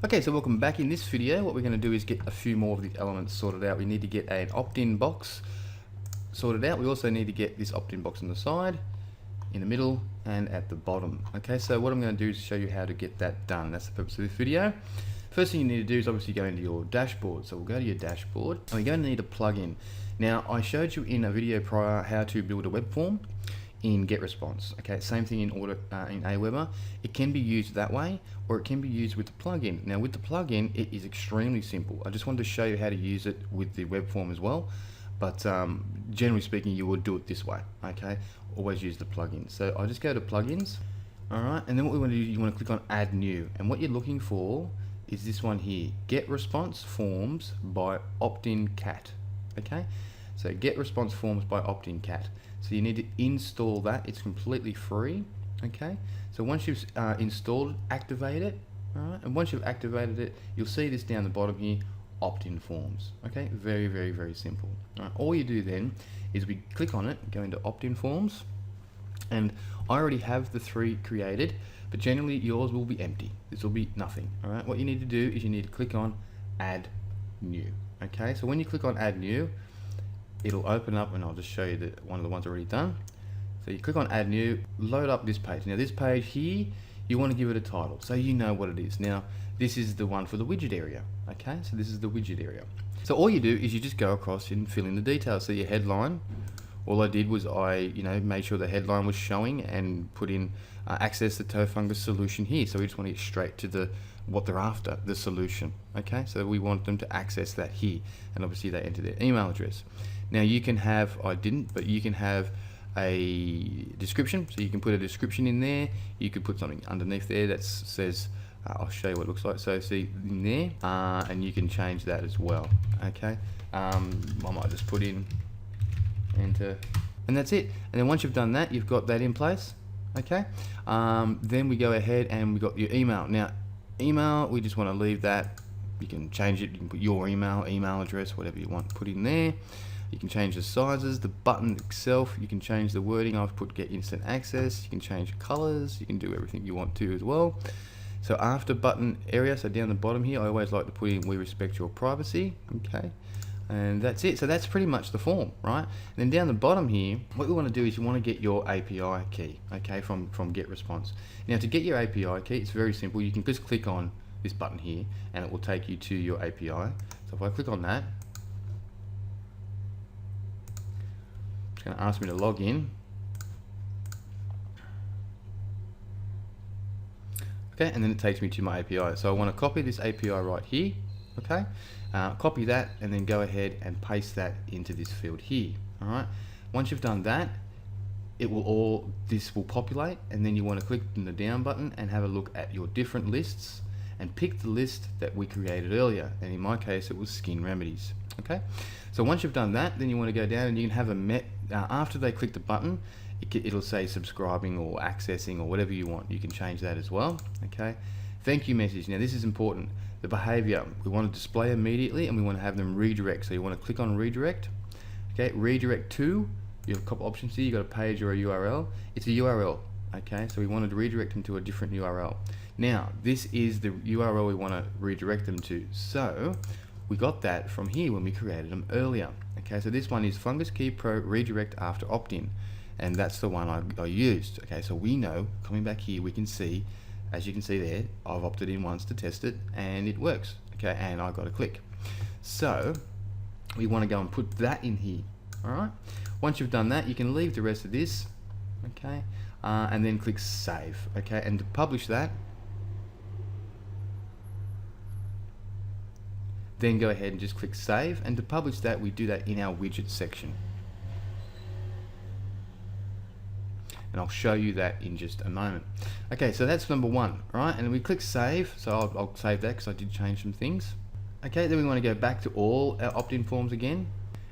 Okay, so welcome back. In this video, what we're going to do is get a few more of the elements sorted out. We need to get an opt-in box sorted out. We also need to get this opt-in box on the side, in the middle, and at the bottom. Okay, so what I'm going to do is show you how to get that done. That's the purpose of this video. First thing you need to do is obviously go into your dashboard. So we'll go to your dashboard, and we're going to need a plugin. Now, I showed you in a video prior how to build a web form in GetResponse. Okay, same thing in Aweber. It can be used that way, or it can be used with the plugin. Now with the plugin, it is extremely simple. I just wanted to show you how to use it with the web form as well, but generally speaking, you would do it this way. Okay, always use the plugin. So I just go to plugins. All right, and then what we want to do, you want to click on add new, and what you're looking for is this one here, GetResponse Forms by Opt-in Cat. Okay, so GetResponse Forms by Opt-in Cat. So you need to install that. It's completely free. Okay, so once you've installed it, activate it. All right, and once you've activated it, you'll see this down the bottom here, opt-in forms. Okay, very, very, very simple. All right, all you do then is we click on it, go into opt-in forms, and I already have the 3 created, but generally yours will be empty. This will be nothing. All right, what you need to do is you need to click on add new. Okay, so when you click on add new, it'll open up, and I'll just show you one of the ones already done. So you click on add new, load up this page. Now this page here, you want to give it a title so you know what it is. Now this is the one for the widget area. Okay, so this is the widget area. So all you do is you just go across and fill in the details. So your headline, all I did was I made sure the headline was showing and put in access the toe fungus solution here. So we just want to get straight to what they're after, the solution. Okay, so we want them to access that here, and obviously they enter their email address. Now you can have, I didn't, but you can have a description, so you can put a description in there. You could put something underneath there that says, I'll show you what it looks like. So see in there, and you can change that as well. Okay, I might just put in enter, and that's it. And then once you've done that, you've got that in place. Okay, then we go ahead and we got your email. Now email, we just want to leave that. You can change it. You can put your email address, whatever you want to put in there. You can change the sizes, the button itself, you can change the wording. I've put get instant access, you can change colors, you can do everything you want to as well. So after button area, so down the bottom here, I always like to put in we respect your privacy. Okay, and that's it. So that's pretty much the form, right? And then down the bottom here, what we want to do is you want to get your API key, okay, from GetResponse. Now to get your API key, it's very simple. You can just click on this button here and it will take you to your API. So if I click on that, it's going to ask me to log in. Okay, and then it takes me to my API. So I want to copy this API right here. Okay, copy that and then go ahead and paste that into this field here. All right. Once you've done that, this will populate, and then you want to click on the down button and have a look at your different lists and pick the list that we created earlier. And in my case, it was skin remedies. Okay, so once you've done that, then you want to go down and you can have after they click the button, it'll say subscribing or accessing or whatever you want. You can change that as well. Okay, thank you message. Now this is important. The behavior, we want to display immediately, and we want to have them redirect. So you want to click on redirect. Okay, redirect to, you have a couple options here. You got a page or a URL. It's a URL. Okay, so we wanted to redirect them to a different URL. Now this is the URL we want to redirect them to. So we got that from here when we created them earlier. Okay, so this one is Fungus Key Pro redirect after opt-in, and that's the one I used. Okay, so we know, coming back here, we can see, as you can see there, I've opted in once to test it and it works. Okay, and I got a click. So we want to go and put that in here. All right, once you've done that, you can leave the rest of this. Okay, and then click save. Okay, and to publish that, then go ahead and just click save, and to publish that, we do that in our widget section. And I'll show you that in just a moment. Okay, so that's number 1, right? And then we click save, so I'll save that because I did change some things. Okay, then we want to go back to all our opt-in forms again,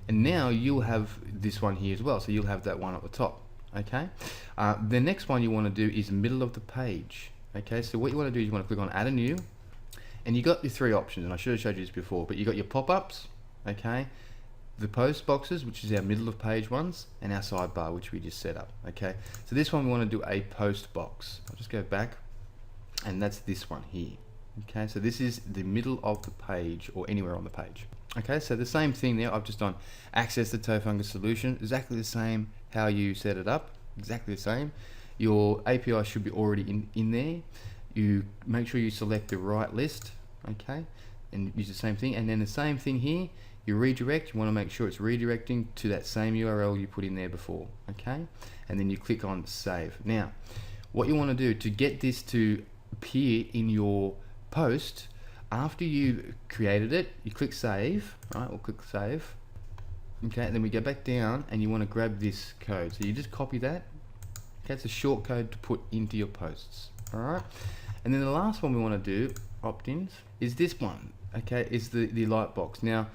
and now you'll have this one here as well, so you'll have that one at the top. Okay, the next one you want to do is middle of the page. Okay, so what you want to do is you want to click on add a new, and you got your 3 options, and I should have showed you this before, but you got your pop-ups, okay, the post boxes, which is our middle of page ones, and our sidebar, which we just set up. Okay, so this one we want to do a post box. I'll just go back, and that's this one here. Okay, so this is the middle of the page or anywhere on the page. Okay, so the same thing there. I've just done access the toe fungus solution, exactly the same how you set it up, exactly the same. Your API should be already in there. You make sure you select the right list, okay, and use the same thing. And then the same thing here, you redirect, you want to make sure it's redirecting to that same URL you put in there before, okay? And then you click on save. Now, what you want to do to get this to appear in your post, after you created it, you click save, right? We'll click save. Okay, and then we go back down and you want to grab this code. So you just copy that. Okay, it's a short code to put into your posts. All right. And then the last one we want to do, opt-ins, is this one. Okay, is the Lightbox. Now,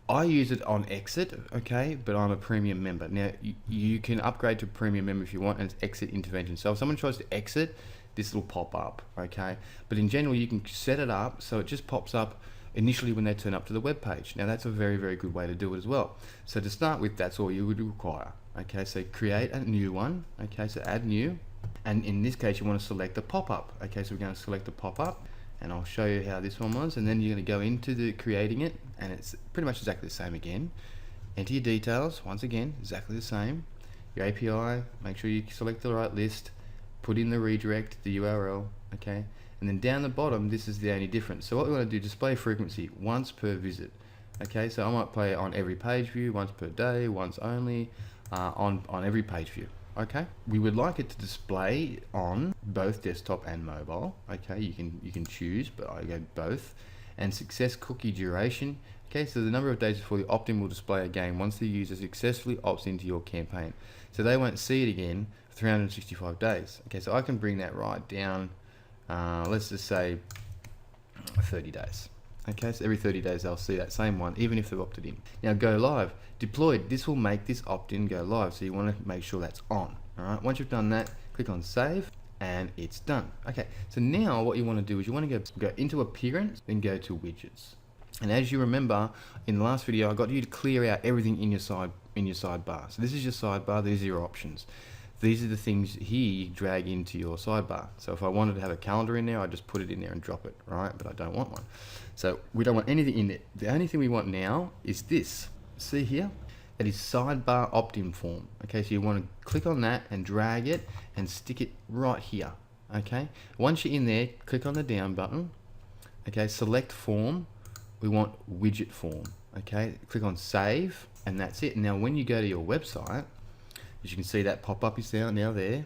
I use it on exit, okay, but I'm a premium member. Now, you can upgrade to premium member if you want, and it's exit intervention. So if someone tries to exit, this will pop up, okay? But in general, you can set it up so it just pops up initially when they turn up to the web page. Now, that's a very, very good way to do it as well. So to start with, that's all you would require, okay? So create a new one, okay? So add new, and in this case, you want to select the pop-up, okay? So we're going to select the pop-up, and I'll show you how this one was, and then you're going to go into the creating it, and it's pretty much exactly the same again. Enter your details, once again, exactly the same. Your API, make sure you select the right list, put in the redirect, the URL, okay? And then down the bottom, this is the only difference. So what we want to do, display frequency, once per visit, okay? So I might play on every page view, once per day, once only, on every page view. Okay, we would like it to display on both desktop and mobile. Okay, you can choose, but I go both. And success cookie duration. Okay, so the number of days before the opt-in will display again once the user successfully opts into your campaign. So they won't see it again for 365 days. Okay, so I can bring that right down. Let's just say 30 days. Okay, so every 30 days they'll see that same one, even if they've opted in. Now go live. Deployed, this will make this opt-in go live, so you want to make sure that's on. Alright, once you've done that, click on save, and it's done. Okay, so now what you want to do is you want to go into appearance, then go to widgets. And as you remember, in the last video, I got you to clear out everything in your sidebar. So this is your sidebar, these are your options. These are the things here you drag into your sidebar. So if I wanted to have a calendar in there, I just put it in there and drop it, right? But I don't want one. So we don't want anything in it. The only thing we want now is this. See here? That is sidebar opt-in form. Okay, so you want to click on that and drag it and stick it right here. Okay, once you're in there, click on the down button. Okay, select form. We want widget form. Okay, click on save, and that's it. Now, when you go to your website, as you can see, that pop-up is now there.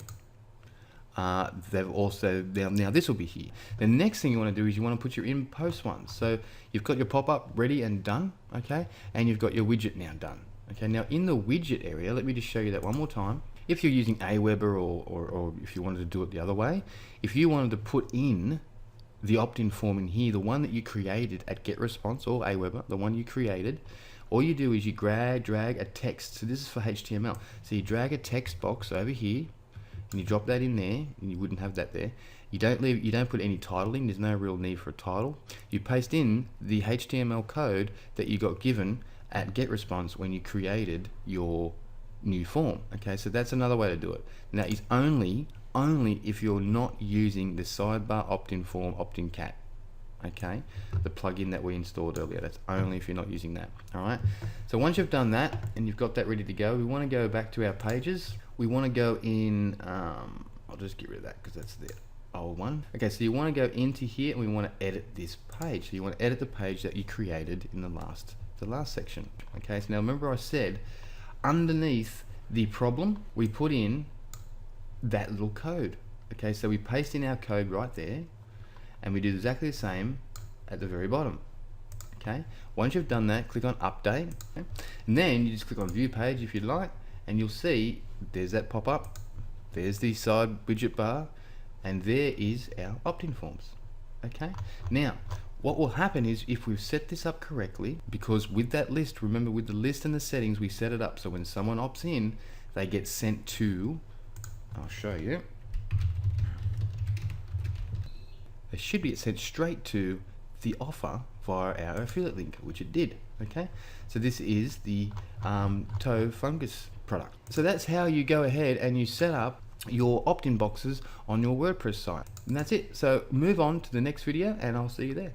They've also, now this will be here. The next thing you want to do is you want to put your in post ones. So you've got your pop-up ready and done, okay? And you've got your widget now done. Okay, now in the widget area, let me just show you that one more time. If you're using Aweber or if you wanted to do it the other way, if you wanted to put in the opt-in form in here, the one that you created at GetResponse or Aweber, the one you created, all you do is you drag a text. So this is for HTML. So you drag a text box over here, and you drop that in there, and you wouldn't have that there. You don't put any title in. There's no real need for a title. You paste in the HTML code that you got given at GetResponse when you created your new form. Okay, so that's another way to do it. Now, it's only if you're not using the sidebar opt-in form opt-in cat. Okay, the plugin that we installed earlier. That's only if you're not using that. All right. So once you've done that and you've got that ready to go, we want to go back to our pages. We want to go in. I'll just get rid of that because that's the old one. Okay, so you want to go into here and we want to edit this page. So you want to edit the page that you created in the last section. Okay. So now remember I said underneath the problem we put in that little code. Okay, so we paste in our code right there. And we do exactly the same at the very bottom. Okay. Once you've done that, click on update, okay? And then you just click on view page if you'd like, and you'll see there's that pop up, there's the side widget bar, and there is our opt-in forms. Okay. Now, what will happen is if we've set this up correctly, because with that list, remember with the list and the settings, we set it up so when someone opts in, they get sent to. I'll show you. It should be sent straight to the offer via our affiliate link, which it did. Okay, so this is the toe fungus product. So that's how you go ahead and you set up your opt-in boxes on your WordPress site. And that's it. So move on to the next video and I'll see you there.